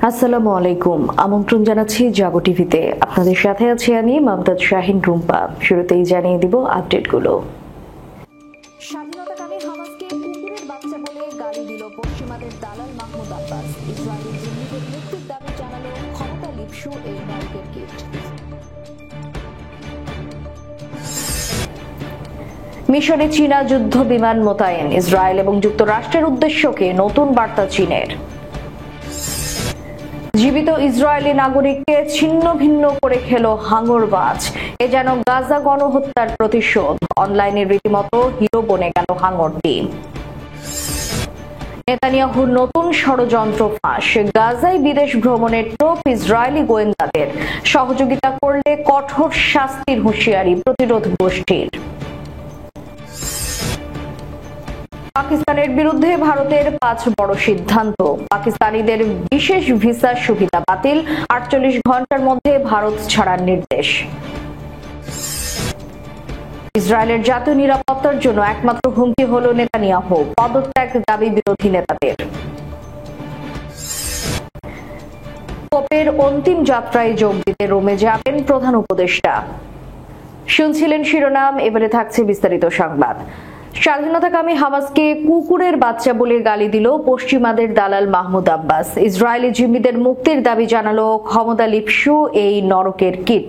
আসসালামু আলাইকুম। আমন্ত্রণ জানাচ্ছি জাগো টিভিতে। আপনাদের সাথে আছি আমি মমতাজ শাহিন রুম্পা। শুরুতেই জানিয়ে দিব আপডেটগুলো। স্বাধীনতাকামী হামাসকে কুকুরের বাচ্চা বলে গালি দিল পশ্চিমাদের দালাল মাহমুদ আব্বাস। ইসরায়েলি জিম্মিদের মুক্তির দাবি জানালো ক্ষমতা লিপসু এই নায়কের কিট। মিশরে চীনা যুদ্ধ বিমান মোতায়েন, ইসরায়েল এবং যুক্তরাষ্ট্রের উদ্দেশ্যকে নতুন বার্তা চীনের। জীবিত ইসরায়েলি নাগরিককে ছিন্ন ভিন্ন করে খেল হাঙরবাজ। এ যেন গাজা গণহত্যার প্রতিশোধ। অনলাইনে রীতিমতো হিরো বনে গেল হাঙরটি। নেতানিয়াহুর নতুন ষড়যন্ত্র ফাঁস, গাজায় বিদেশ ভ্রমণের টোপ ইসরায়েলি গোয়েন্দাদের। সহযোগিতা করলে কঠোর শাস্তির হুঁশিয়ারি প্রতিরোধ গোষ্ঠীর। পাকিস্তানের বিরুদ্ধে ভারতের 5 বড় সিদ্ধান্ত। পাকিস্তানিদের বিশেষ ভিসা সুবিধা বাতিল, 48 ঘন্টার মধ্যে ভারত ছাড়ার নির্দেশ। ইসরায়েলের জাতীয় নিরাপত্তার জন্য একমাত্র হুমকি হল নেতানিয়াহু, পদত্যাগ দাবি বিরোধী নেতাদের। পোপের অন্তিম যাত্রায় যোগ দিতে রোমে যাবেন প্রধান উপদেষ্টা। শুনছিলেন শিরোনাম, এবারে থাকছে বিস্তারিত সংবাদ। স্বাধীনতাকামী হামাসকে কুকুরের বাচ্চা বলে গালি দিল পশ্চিমাদের দালাল মাহমুদ আব্বাস। ইসরায়েলি জিম্মিদের মুক্তির দাবি জানালো ক্ষমতা লিপসু এই নরকের কিট।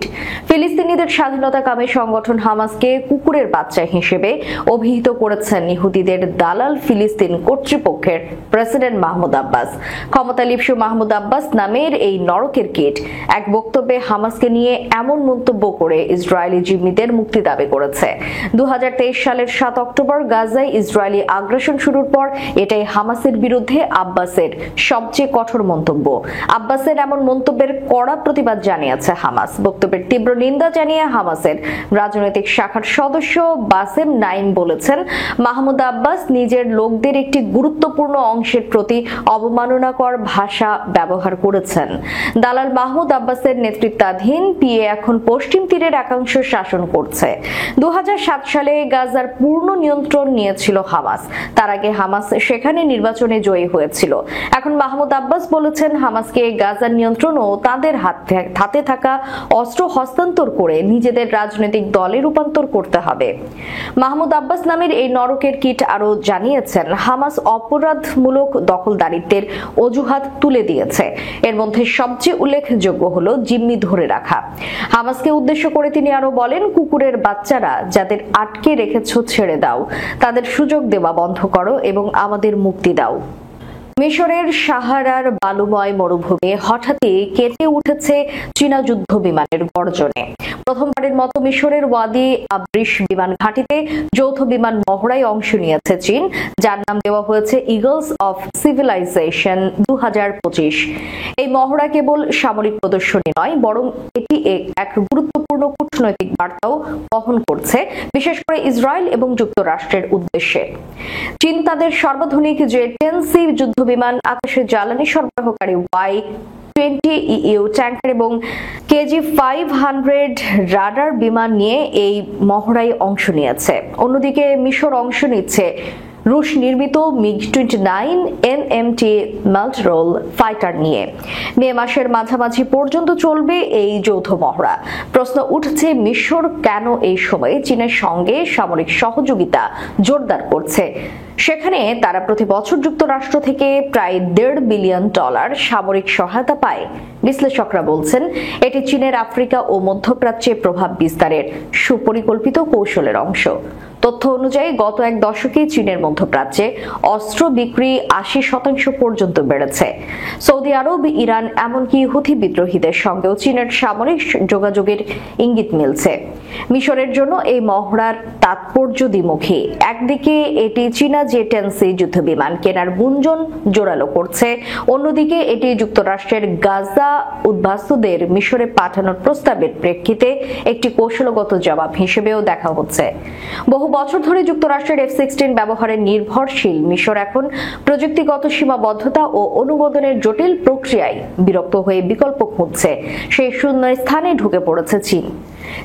ফিলিস্তিনিদের স্বাধীনতাকামী সংগঠন হামাসকে কুকুরের বাচ্চা হিসেবে অভিহিত করেছেন ইহুদিদের দালাল ফিলিস্তিন কর্তৃপক্ষের প্রেসিডেন্ট মাহমুদ আব্বাস। ক্ষমতা লিপসু মাহমুদ আব্বাস নামের এই নরকের কিট এক বক্তব্যে হামাসকে নিয়ে এমন মন্তব্য করে ইসরায়েলি জিম্মিদের মুক্তি দাবি করেছে। 2023 সালের 7 অক্টোবর গাজায় ইসরায়েলি আগ্রাসন শুরুর পর এটাই হামাসের বিরুদ্ধে আব্বাসের সবচেয়ে কঠোর মন্তব্য। আব্বাসের এমন মন্তব্যের কড়া প্রতিবাদ জানিয়েছে হামাস। বক্তব্যের তীব্র নিন্দা জানিয়ে হামাসের রাজনৈতিক শাখার সদস্য বাসেম নাইম বলেছেন, মাহমুদ আব্বাস নিজের লোকদের একটি গুরুত্বপূর্ণ অংশের প্রতি অবমাননাকর ভাষা ব্যবহার করেছেন। দালাল মাহমুদ আব্বাসের নেতৃত্বাধীন পিএ এখন পশ্চিম তীরের একাংশ শাসন করছে। 2007 সালে গাজার পূর্ণ নিয়ন্ত্রণ নিয়েছিল হামাস। তার আগে হামাস সেখানে নির্বাচনে জয়ী হয়েছিল। এখন মাহমুদ আব্বাস বলেছেন, হামাসকে গাজার নিয়ন্ত্রণ ও তাদের হাতে থাকা অস্ত্র হস্তান্তর করে নিজেদের রাজনৈতিক দলে রূপান্তর করতে হবে। মাহমুদ আব্বাস নামের এই নরকের কিট আরো জানিয়েছেন, হামাস অপরাধমূলক দখলদারিত্বের অজুহাত তুলে দিয়েছে। এর মধ্যে সবচেয়ে উল্লেখযোগ্য হলো জিম্মি ধরে রাখা। হামাসকে উদ্দেশ্য করে তিনি আরো বলেন, কুকুরের বাচ্চারা যাদের আটকে রেখেছ ছেড়ে দাও, তাদের সুযোগ দেওয়া বন্ধ করো এবং আমাদের মুক্তি দাও। মিশরের সাহারার বালুময় মরুভূমি হঠাৎই কেঁপে উঠেছে চীনা যুদ্ধ বিমানের গর্জনে। প্রথমবারের মতো মিশরের ওয়াদি আব্রিশ বিমান ঘাঁটিতে যৌথ বিমান মহড়ায় অংশ নিয়েছে চীন, যার নাম দেওয়া হয়েছে ইগলস অফ সিভিলাইজেশন 2025। এই মহড়া কেবল সামরিক প্রদর্শনী নয়, বরং এটি এক গুরুত্বপূর্ণ কূটনৈতিক বার্তাও বহন করছে, বিশেষ করে ইসরায়েল এবং যুক্তরাষ্ট্রের উদ্দেশ্যে। চীন তাদের সর্বাধুনিক জে-10C যুদ্ধ বিমান, আকাশে জ্বালানি সরবরাহকারী Y-20 ট্যাঙ্কার এবং KG-500 রাডার বিমান নিয়ে এই মহড়ায় অংশ নিয়েছে। অন্যদিকে মিশর অংশ নিচ্ছে রুশ নির্মিত MiG-29 MMT মাল্টিরোল ফাইটার নিয়ে। মে মাসের মাঝামাঝি পর্যন্ত চলবে এই যৌথ মহড়া। প্রশ্ন উঠছে, মিশর কেন এই সময়ে চীনের সঙ্গে সামরিক সহযোগিতা জোরদার করছে? সেখানে তারা প্রতি বছর যুক্তরাষ্ট্র থেকে প্রায় $1.5 বিলিয়ন সামরিক সহায়তা পায়। বিশ্লেষকরা বলছেন, এটি চীনের আফ্রিকা ও মধ্যপ্রাচ্যে প্রভাব বিস্তারের সুপরিকল্পিত কৌশলের অংশ। তথ্য অনুযায়ী গত এক দশকে চীনের মধ্যপ্রাচ্যে অস্ত্র বিক্রি 80% পর্যন্ত বেড়েছে। সৌদি আরব, ইরান, এমনকি হুথি বিদ্রোহীদের সঙ্গেও চীনের সামরিক যোগাযোগের ইঙ্গিত মিলছে। মিশরের জন্য এই মহড়ার তাৎপর্য দ্বিমুখী। একদিকে এটি চীনা জে-10C যুদ্ধ বিমান কেনার গুঞ্জন জোরালো করছে, অন্যদিকে এটি যুক্তরাষ্ট্রের গাজা উদ্বাস্তুদের মিশরে পাঠানোর প্রস্তাবের প্রেক্ষিতে একটি কৌশলগত জবাব হিসেবেও দেখা হচ্ছে। বহু বছর ধরে যুক্তরাষ্ট্রের F-16 ব্যবহারে নির্ভরশীল মিশর এখন প্রযুক্তিগত সীমাবদ্ধতা ও অনুমোদনের জটিল প্রক্রিয়ায় বিরক্ত হয়ে বিকল্প খুঁজছে। সেই শূন্য স্থানে ঢুকে পড়েছে চীন।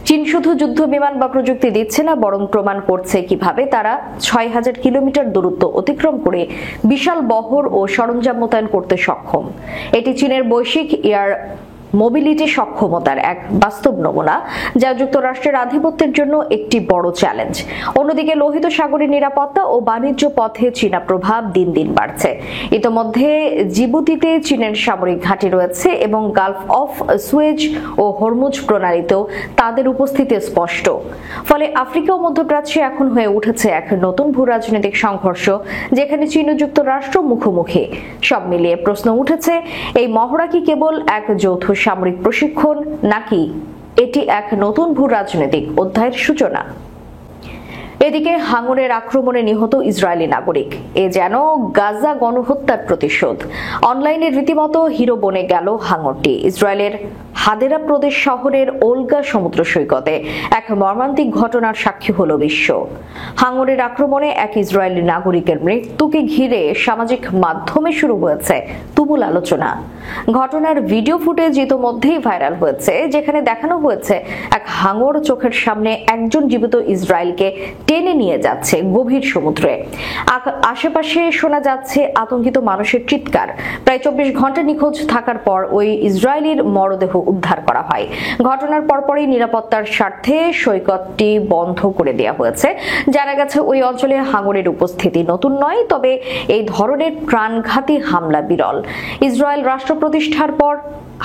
চীন শুধু যুদ্ধ বিমান বা প্রযুক্তি দিচ্ছে না, বরং প্রমাণ করছে কিভাবে তারা ৬,০০০ কিলোমিটার দূরত্ব অতিক্রম করে বিশাল বহর ও সরঞ্জাম মোতায়েন করতে সক্ষম। এটি চীনের বৈশ্বিক এয়ার মোবিলিটি সক্ষমতার এক বাস্তব নমুনা, যা যুক্তরাষ্ট্রের আধিপত্যের জন্য একটি বড় চ্যালেঞ্জ। অন্যদিকে লোহিত সাগরের নিরাপত্তা ও বাণিজ্য পথে চীনা প্রভাব দিন দিন বাড়ছে। ইতোমধ্যে জিবুতিতে চীনের সামরিক ঘাঁটি রয়েছে এবং গালফ অফ সুয়েজ ও হরমুজ প্রণালীতেও তাদের উপস্থিতি স্পষ্ট। ফলে আফ্রিকা ও মধ্যপ্রাচ্যে এখন হয়ে উঠেছে এক নতুন ভূরাজনৈতিক সংঘর্ষ, যেখানে চীন ও যুক্তরাষ্ট্র মুখোমুখি। সব মিলিয়ে প্রশ্ন উঠেছে, এই মহড়া কি কেবল এক যৌথ সামরিক প্রশিক্ষণ, নাকি এটি এক নতুন ভূরাজনৈতিক অধ্যায়ের সূচনা? এদিকে হাঙ্গরের আক্রমণে নিহত ইসরায়েলি নাগরিক, এ যেন গাজা গণহত্যার প্রতিশোধ। অনলাইনে রীতিমতো হিরো বনে গেল হাঙ্গরটি। ইসরায়েলের হাদেরা প্রদেশ শহরের ওলগা সমুদ্র সৈকতে এক মর্মান্তিক ঘটনার সাক্ষী হলো বিশ্ব। হাঙ্গরের আক্রমণে এক ইসরায়েলি নাগরিকের মৃত্যুকে ঘিরে সামাজিক মাধ্যমে শুরু হয়েছে তুমুল আলোচনা। ঘটনার ভিডিও ফুটেজ ইতোমধ্যেই ভাইরাল হয়েছে, যেখানে দেখানো হয়েছে এক হাঙ্গর চোখের সামনে একজন জীবিত ইসরায়েলকে টেনে নিয়ে যাচ্ছে গভীর সমুদ্রে। আশেপাশে শোনা যাচ্ছে আতঙ্কিত মানুষের চিৎকার। প্রায় ২৪ ঘন্টা নিখোঁজ থাকার পর ওই ইসরায়েলির মরদেহ উদ্ধার করা হয়। ঘটনার পরপরই নিরাপত্তার স্বার্থে সৈকতটি বন্ধ করে দেওয়া হয়েছে। জানা গেছে ওই অঞ্চলে হাঙ্গরের উপস্থিতি নতুন নয়, তবে এই ধরনের প্রাণঘাতী হামলা বিরল। ইসরায়েল রাষ্ট্র প্রতিষ্ঠার পর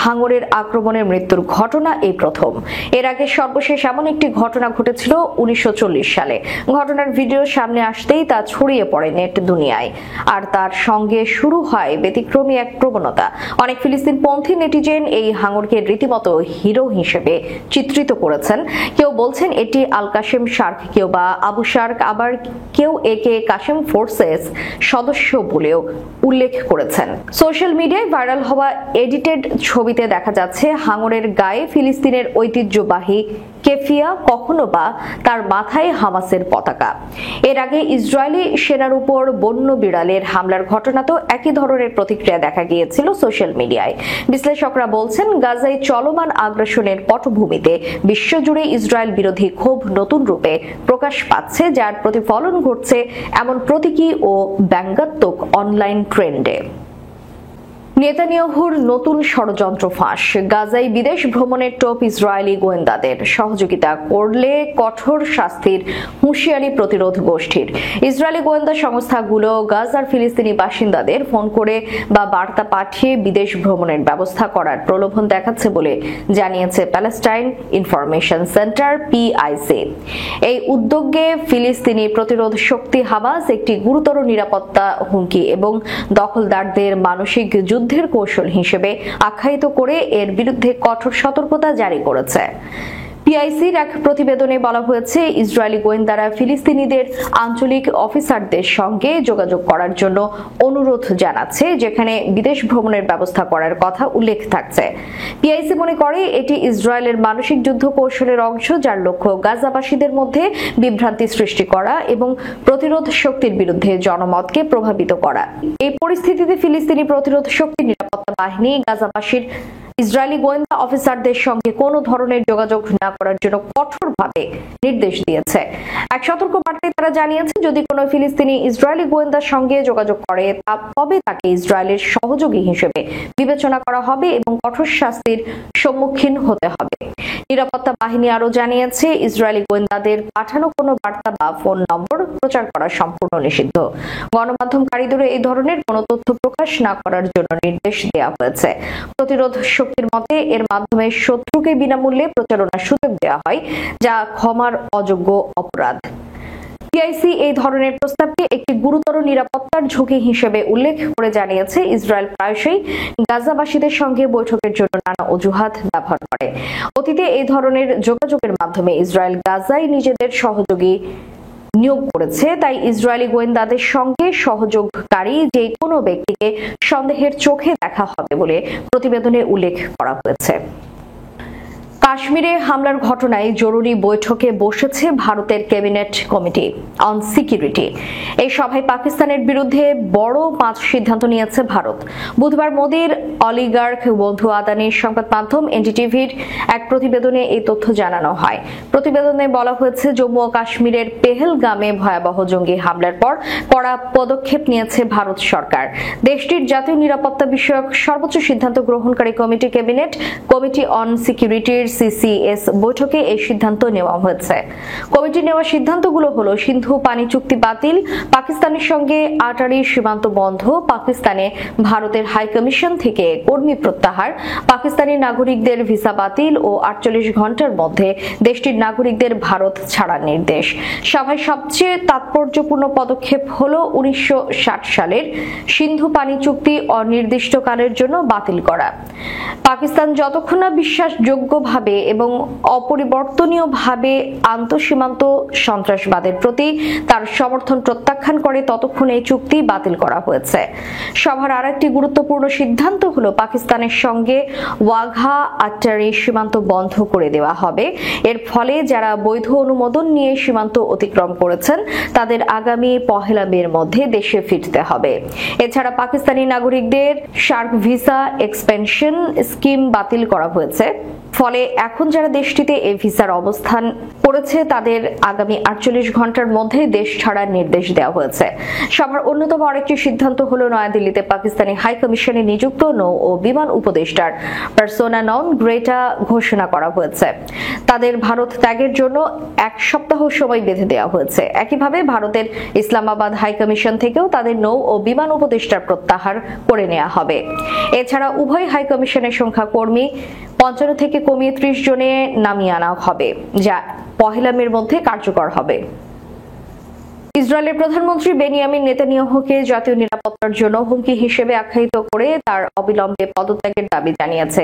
হাঙ্গরের আক্রমণের মৃত্যুর ঘটনা এই প্রথম। এর আগে সর্বশেষ এমন একটি ঘটনা ঘটেছিল ১৯৪০ সালে। ঘটনার ভিডিও সামনে আসতেই তা ছড়িয়ে পড়ে নেট দুনিয়ায়, আর তার সঙ্গে শুরু হয় ব্যতিক্রমী এক প্রবণতা। অনেক ফিলিস্তিনপন্থী নেটিজেন এই হাঙ্গরকে রীতিমতো হিরো হিসেবে চিত্রিত করেছেন। কেউ বলছেন এটি আল কাশেম শার্ক, কেউ বা আবু শার্ক, আবার কেউ একে কাশেম ফোর্সেস সদস্য বলেও উল্লেখ করেছেন। সোশ্যাল মিডিয়ায় ভাইরাল হওয়া এডিটেড ছবিতে দেখা যাচ্ছে হাঙ্গরের গায়ে ফিলিস্তিনের ঐতিহ্যবাহী কেফিয়া, কখনো বা তার মাথায় হামাসের পতাকা। এর আগে ইসরায়েলি সেনার উপর বন্য বিড়ালের হামলার ঘটনাতেও একই ধরনের প্রতিক্রিয়া দেখা গিয়েছিল সোশ্যাল মিডিয়ায়। বিশ্লেষকরা বলছেন, গাজায় চলমান আগ্রাসনের পটভূমিতে বিশ্বজুড়ে ইসরায়েল বিরোধী ক্ষোভ নতুন রূপে প্রকাশ পাচ্ছে, যার প্রতিফলন ঘটছে এমন প্রতীকী ও ব্যঙ্গাত্মক অনলাইন ট্রেন্ডে। নেতানিয়াহুর নতুন ষড়যন্ত্র ফাঁস। গাজায় বিদেশ ভ্রমণের টোপ ইসরায়েলি গোয়েন্দাদের। সহযোগিতা করলে কঠোর শাস্তির হুঁশিয়ারি প্রতিরোধ গোষ্ঠীর। ইসরায়েলি গোয়েন্দা সংস্থাগুলো গাজার ফিলিস্তিনি বাসিন্দাদের ফোন করে বা বার্তা পাঠিয়ে বিদেশ ভ্রমণের ব্যবস্থা করার প্রলোভন দেখাচ্ছে বলে জানিয়েছে প্যালেস্টাইন ইনফরমেশন সেন্টার PIC। এই উদ্যোগে ফিলিস্তিনি প্রতিরোধ শক্তি হামাস একটি গুরুতর নিরাপত্তা হুমকি এবং দখলদারদের মানসিক যুদ্ধের কৌশল হিসেবে আখ্যায়িত করে এর বিরুদ্ধে কঠোর সতর্কতা জারি করেছে। PICর এক প্রতিবেদনে বলা হয়েছে, ইসরায়েলি গোয়েন্দারা ফিলিস্তিনিদের আঞ্চলিক অফিসারদের সঙ্গে যোগাযোগ করার জন্য অনুরোধ জানাচ্ছে, যেখানে বিদেশ ভ্রমণের ব্যবস্থা করার কথা উল্লেখ থাকছে। PIC মনে করে এটি ইসরায়েলের মানসিক যুদ্ধ কৌশলের অংশ, যার লক্ষ্য গাজাবাসীদের মধ্যে বিভ্রান্তি সৃষ্টি করা এবং প্রতিরোধ শক্তির বিরুদ্ধে জনমতকে প্রভাবিত করা। এই পরিস্থিতিতে ফিলিস্তিনি প্রতিরোধ শক্তির নিরাপত্তা বাহিনী গাজাবাসীর ইসরায়েলি গোয়েন্দা অফিসারদের সঙ্গে কোনো ধরনের যোগাযোগ না করার জন্য কঠোরভাবে নির্দেশ দিয়েছে। এক সতর্ক বার্তায় তারা জানিয়েছে, যদি কোনো ফিলিস্তিনি ইসরায়েলি গোয়েন্দার সঙ্গে যোগাযোগ করে তবে তাকে ইসরায়েলের সহযোগী হিসেবে বিবেচনা করা হবে এবং কঠোর শাস্তির সম্মুখীন হতে হবে। নিরাপত্তা বাহিনী আরও জানিয়েছে, ইসরায়েলি গোয়েন্দাদের পাঠানো কোনো বার্তা বা ফোন নম্বর প্রচার করা সম্পূর্ণ নিষিদ্ধ। গণমাধ্যমকারীদের এই ধরনের কোনো তথ্য প্রকাশ না করার জন্য নির্দেশ দেওয়া হয়েছে। প্রতিরোধ শক্তির মতে এর মাধ্যমে শত্রুকে বিনামূল্যে প্রচারণার সুযোগ দেওয়া হয়, যা ক্ষমার অযোগ্য অপরাধ। PIC এই ধরনের প্রস্তাবকে একটি গুরুতর নিরাপত্তার ঝুঁকি হিসেবে উল্লেখ করে জানিয়েছে, ইসরায়েল প্রায়শই গাজাবাসীদের সঙ্গে বৈঠকের জন্য নানা অজুহাত ব্যবহার করে। অতীতে এই ধরনের যোগাযোগের মাধ্যমে ইসরায়েল গাজায় নিজেদের সহযোগী নিয়োগ করেছে। তাই ইসরায়েলি গোয়েন্দাদের সঙ্গে সহযোগকারী যে কোনো ব্যক্তিকে সন্দেহের চোখে দেখা হবে বলে প্রতিবেদনে উল্লেখ করা হয়েছে। কাশ্মীরে হামলার ঘটনায় জরুরি বৈঠকে বসেছে ভারতের ক্যাবিনেট কমিটি অন সিকিউরিটি। এই সভায় পাকিস্তানের বিরুদ্ধে বড় 5 সিদ্ধান্ত নিয়েছে ভারত। বুধবার মোদির অলিগার্ক বন্ধু আদানির সংবাদ মাধ্যম এনডিটিভির এক প্রতিবেদনে এই তথ্য জানানো হয়। প্রতিবেদনে বলা হয়েছে, জম্মু ও কাশ্মীরের পেহেলগামে ভয়াবহ জঙ্গি হামলার পর কড়া পদক্ষেপ নিয়েছে ভারত সরকার। দেশটির জাতীয় নিরাপত্তা বিষয়ক সর্বোচ্চ সিদ্ধান্ত গ্রহণকারী কমিটি ক্যাবিনেট কমিটি অন সিকিউরিটির সিসিএস বৈঠকে এই সিদ্ধান্ত নেওয়া হয়েছে। কমিটি নেওয়া সিদ্ধান্তগুলো হলো সিন্ধু পানি চুক্তি বাতিল, পাকিস্তানের সঙ্গে আটারি সীমান্ত বন্ধ, পাকিস্তানে ভারতের হাই কমিশন থেকে কর্মী প্রত্যাহার, পাকিস্তানি নাগরিকদের ভিসা বাতিল ও 48 ঘন্টার মধ্যে দেশটির নাগরিকদের ভারত ছাড়ার নির্দেশ। সভায় সবচেয়ে তাৎপর্যপূর্ণ পদক্ষেপ হলো 1960 সালের সিন্ধু পানি চুক্তি অনির্দিষ্টকালের জন্য বাতিল করা। পাকিস্তান যতক্ষণ না বিশ্বাসযোগ্যভাবে এবং অপরিবর্তনীয়ভাবে আন্তঃসীমান্ত সন্ত্রাসবাদের প্রতি তার সমর্থন প্রত্যাখ্যান করে, ততক্ষণ এই চুক্তি বাতিল করা হয়েছে। সভার আরেকটি গুরুত্বপূর্ণ সিদ্ধান্ত হলো পাকিস্তানের সঙ্গে ওয়াঘা আটারি সীমান্ত বন্ধ করে দেওয়া হবে। এর ফলে যারা বৈধ অনুমোদন নিয়ে সীমান্ত অতিক্রম করেছেন তাদের আগামী 1 মের মধ্যে দেশে ফিরতে হবে। এছাড়া পাকিস্তানি নাগরিকদের শার্ক ভিসা এক্সপেনশন স্কিম বাতিল করা হয়েছে। ফলে এখন যারা দেশটিতে এই ভিসার অবস্থান করেছে তাদের আগামী 48 ঘন্টার মধ্যে দেশ ছাড়ার নির্দেশ দেওয়া হয়েছে। সভার অন্যতম আরেকটি সিদ্ধান্ত হলো নয়াদিল্লিতে পাকিস্তানি হাই কমিশনে নিযুক্ত নৌ ও বিমান উপদেষ্টার পার্সোনা নন গ্রেটা ঘোষণা করা হয়েছে। তাদের ভারত ত্যাগের জন্য 1 সপ্তাহ সময় বেঁধে দেওয়া হয়েছে। একইভাবে ভারতের ইসলামাবাদ হাই কমিশন থেকেও তাদের নৌ ও বিমান উপদেষ্টার প্রত্যাহার করে নেওয়া হবে। এছাড়া উভয় হাই কমিশনের সংখ্যা কর্মী 55 থেকে কমিয়ে 30 জনে নামিয়ে আনা হবে, যা 1 মের মধ্যে কার্যকর হবে। ইসরায়েলের প্রধানমন্ত্রী বেনিয়ামিন নেতানিয়াহুকে জাতীয় নিরাপত্তার জন্য হুমকি হিসেবে আখ্যায়িত করে তার অবিলম্বে পদত্যাগের দাবি জানিয়েছে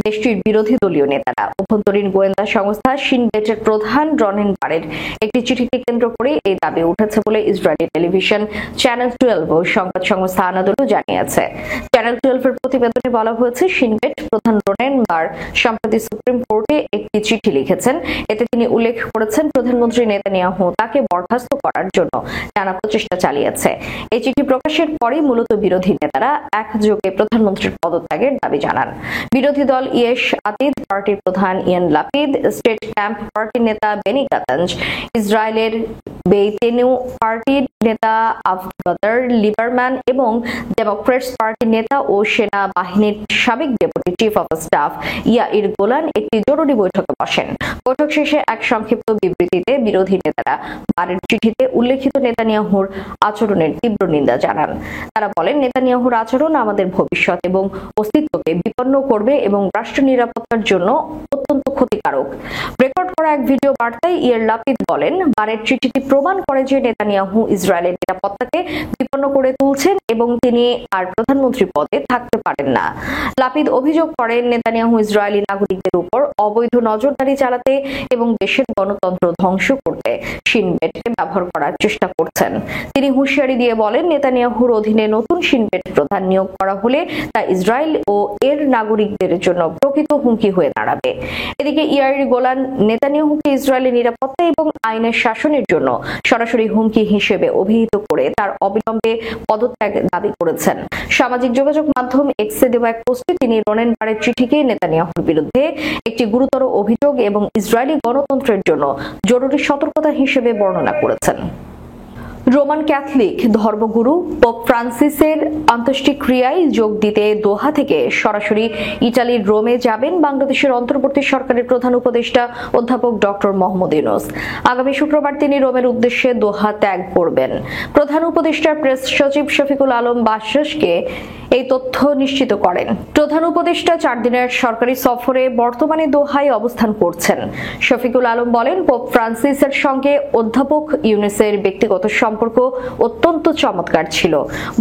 দেশটির বিরোধী দলীয় নেতারা। অভ্যন্তরীণ গোয়েন্দা সংস্থা শিন বেটের প্রধান রনেন বারের একটি চিঠিকে কেন্দ্র করে এই দাবি উঠেছে বলে ইসরায়েলি টেলিভিশন চ্যানেল 12 ও সংবাদ সংস্থা আনাদোলু জানিয়েছে। চ্যানেল 12 এর প্রতিবেদনে বলা হয়েছে, শিন বেট প্রধান রনেন বার সম্প্রতি সুপ্রিম কোর্টে একটি চিঠি লিখেছেন। এতে তিনি উল্লেখ করেছেন প্রধানমন্ত্রী নেতানিয়াহু তাকে বরখাস্ত করার জন্য নানা প্রচেষ্টা চালিয়েছে। এই চিঠি প্রকাশের পরই মূলত বিরোধী নেতারা একযোগে প্রধানমন্ত্রীর পদত্যাগের দাবি জানান। বিরোধী দল ইয়েশ আতিদ পার্টির প্রধান ইয়ান লাপিদ, স্টেট ক্যাম্প পার্টির নেতা বেনি গাতাঞ্জ, ইসরায়েলের বেইতেনু পার্টির নেতা আভগাদার লিবারম্যান এবং ডেমোক্রেটস পার্টির নেতা ও সেনা বাহিনীর সাবেক deputy chief of staff ইয়াইর Golan একটি জরুরি বৈঠকে বসেন। বৈঠক শেষে এক সংক্ষিপ্ত বিবৃতিতে বিরোধী নেতারা বারের চিঠিতে উল্লেখিত নেতানিয়াহুর আচরণের তীব্র নিন্দা জানান। তারা বলেন, নেতানিয়াহুর আচরণ আমাদের ভবিষ্যৎ এবং অস্তিত্বকে বিপন্ন করবে এবং রাষ্ট্র নিরাপত্তার জন্য অত্যন্ত ক্ষতিকারক। রেকর্ড করা এক ভিডিও বার্তায় ইয়ার লাপিদ বলেন, বারের চিঠিটি প্রমাণ করে যে নেতানিয়াহু ইসরায়েলের নিরাপত্তাকে বিপন্ন করে তুলছেন এবং তিনি আর প্রধানমন্ত্রী পদে থাকতে পারেন না। লাপিদ অভিযোগ করেন, নেতানিয়াহু ইসরায়েলি নাগরিকদের উপর অবৈধ নজরদারি চালাতে এবং দেশের গণতন্ত্র ধ্বংস করতে শিন বেটকে ব্যবহার করার চেষ্টা করছেন। তিনি হুঁশিয়ারি দিয়ে বলেন, নেতানিয়াহুর অধীনে নতুন শিন বেট প্রধান নিয়োগ করা হলে তা ইসরায়েল ও এর নাগরিকদের জন্য প্রকৃত হুমকি হয়ে দাঁড়াবে। এদিকে ইয়াইর গোলান নেতানিয়াহুকে ইসরায়েলের নিরাপত্তা এবং আইনের শাসনের জন্য সরাসরি হুমকি হিসেবে অভিহিত করে তার অবিলম্বে পদত্যাগ দাবি করেছেন। সামাজিক যোগাযোগ মাধ্যম এক্সে দেওয়া এক পোস্টে তিনি রনেন বারের চিঠিকে নেতানিয়াহুর বিরুদ্ধে একটি গুরুতর অভিযোগ এবং ইসরায়েলি গণতন্ত্রের জন্য জরুরি সতর্কতা হিসেবে বর্ণনা করেছেন। রোমান ক্যাথলিক ধর্মগুরু পোপ ফ্রান্সিসের অন্ত্যেষ্টিক্রিয়ায় যোগ দিতে দোহা থেকে সরাসরি ইটালির রোমে যাবেন বাংলাদেশের অন্তর্বর্তী সরকারের প্রধান উপদেষ্টা অধ্যাপক ডক্টর মোহাম্মদ ইউনূস। আগামী শুক্রবার তিনি রোমের উদ্দেশ্যে দোহা ত্যাগ করবেন। প্রধান উপদেষ্টার প্রেস সচিব শফিকুল আলম বাশাসকে এই তথ্য নিশ্চিত করেন। প্রধান উপদেষ্টা 4 দিনের সরকারি সফরে বর্তমানে দোহায় অবস্থান করছেন। শফিকুল আলম বলেন, পোপ ফ্রান্সিসের সঙ্গে অধ্যাপক ইউনূসের ব্যক্তিগত সম্পর্ক অত্যন্ত চমৎকার ছিল।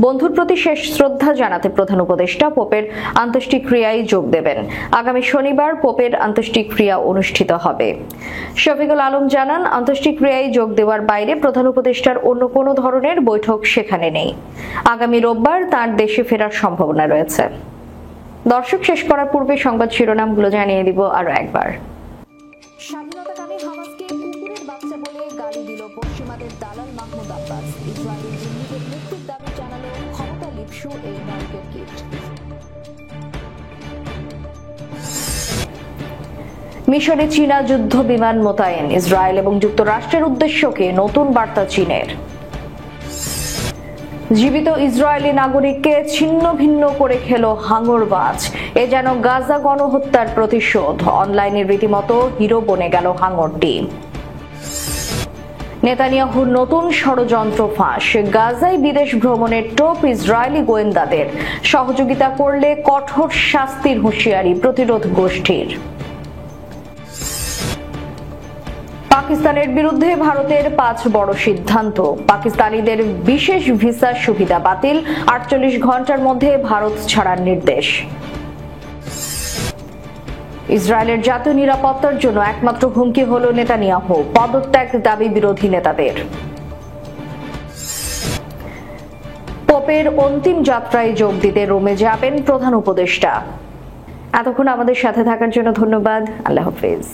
বন্ধুর প্রতি শেষ শ্রদ্ধা জানাতে প্রধান উপদেষ্টা পোপের অন্ত্যেষ্টিক্রিয়ায় যোগ দেবেন। আগামী শনিবার পোপের অন্ত্যেষ্টিক্রিয়া অনুষ্ঠিত হবে। শফিকুল আলম জানান, অন্ত্যেষ্টিক্রিয়ায় যোগ দেওয়ার বাইরে প্রধান উপদেষ্টার অন্য কোনো ধরনের বৈঠক সেখানে নেই। আগামী রোববার তার দেশে ফেরার সম্ভাবনা রয়েছে। দর্শক, শেষ করার পূর্বে সংবাদ শিরোনামগুলো জানিয়ে দিব আরো একবার। স্বাধীনতাকামী হামাসকে কুকুরের বাচ্চা বলে গালি দিল পশ্চিমাদের দালাল মাহমুদ আব্বাস। ইসরায়েলি জিম্মিদের মুক্তির দাবি জানালো ক্ষমতা লিপসু এই নায়কের কিট। মিশরে চীনা যুদ্ধ বিমান মোতায়েন, ইসরায়েল এবং যুক্তরাষ্ট্রের উদ্দেশ্যকে নতুন বার্তা চীনের। জীবিত ইসরায়েলি নাগরিককে ছিন্ন ভিন্ন করে খেল হাঙরবাজ, এ যেন গাজা গণহত্যার প্রতিশোধ। অনলাইনে রীতিমতো হিরো বনে গেল হাঙরটি। নেতানিয়াহুর নতুন ষড়যন্ত্র ফাঁস, গাজায় বিদেশ ভ্রমণের টোপ ইসরায়েলি গোয়েন্দাদের, সহযোগিতা করলে কঠোর শাস্তির হুঁশিয়ারি প্রতিরোধ গোষ্ঠীর। পাকিস্তানের বিরুদ্ধে ভারতের 5 বড় সিদ্ধান্ত, পাকিস্তানিদের বিশেষ ভিসা সুবিধা বাতিল, 48 ঘন্টার মধ্যে ভারত ছাড়ার নির্দেশ। ইসরায়েলের জাতীয় নিরাপত্তার জন্য একমাত্র হুমকি হল নেতানিয়াহু, পদত্যাগ দাবি বিরোধী নেতাদের। পোপের অন্তিম যাত্রায় যোগ দিতে রোমে যাবেন প্রধান উপদেষ্টা। এতক্ষণ আমাদের সাথে থাকার জন্য ধন্যবাদ। আল্লাহ হাফেজ।